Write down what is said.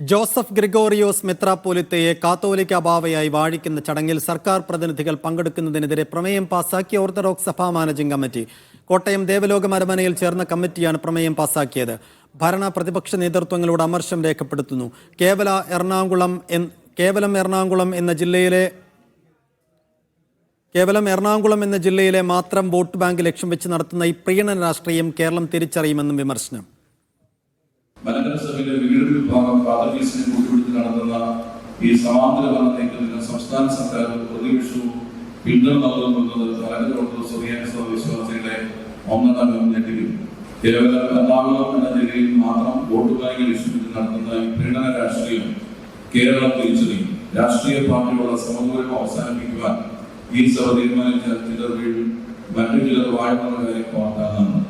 Joseph Gregorios മെത്രാപ്പോലിത്തയെ കാത്തോലിക്ക ബാവയായി വാഴിക്കുന്ന ചടങ്ങിൽ സർക്കാർ പ്രതിനിധികൾ പങ്കെടുക്കുന്നതിനെതിരെ പ്രമേയം പാസാക്കിയ ഓർത്തഡോക്സ് സഭാ മാനേജിംഗ് കമ്മിറ്റി. കോട്ടയം ദേവലോകം അരമനയിൽ ചേർന്ന കമ്മിറ്റിയാണ് പ്രമേയം പാസാക്കിയത്. ഭരണ പ്രതിപക്ഷ നേതൃത്വങ്ങളോട് അമർഷം രേഖപ്പെടുത്തുന്നു. കേവലം എറണാകുളം എന്ന ജില്ലയിലെ മാത്രം വോട്ട് ബാങ്ക് ലക്ഷ്യം വെച്ച് നടത്തുന്ന ഈ പ്രീണന രാഷ്ട്രീയം കേരളം തിരിച്ചറിയുമെന്നും വിമർശനം. മലങ്കര സഭയിലെ വിവിധ വിഭാഗം പാതകീസിനെ കൂട്ടുപിടിച്ച് നടത്തുന്ന ഈ സമാന്തര ഭരണ നീക്കത്തിന് സംസ്ഥാന സർക്കാർ പ്രതിപക്ഷവും പിന്തുണ നൽകുന്നത് മലങ്കര ഓർത്തഡോക്സ് സഭ വിശ്വാസികളെ ഒന്നടങ്കം ഞെട്ടിക്കും. കേവലം എറണാകുളം എന്ന ജില്ലയിൽ മാത്രം വോട്ട് ബാങ്ക് ലക്ഷ്യമിട്ട് നടത്തുന്ന ഈ പ്രീണന രാഷ്ട്രീയം കേരളം തിരിച്ചറിയും. രാഷ്ട്രീയ പാർട്ടികളുടെ സമദൂരം അവസാനിപ്പിക്കുവാൻ ഈ സഭ തീരുമാനിച്ച ചിലർ വീഴും, മറ്റു ചിലർ വാഴുന്ന കാര്യം ഓർക്കാനാണ്.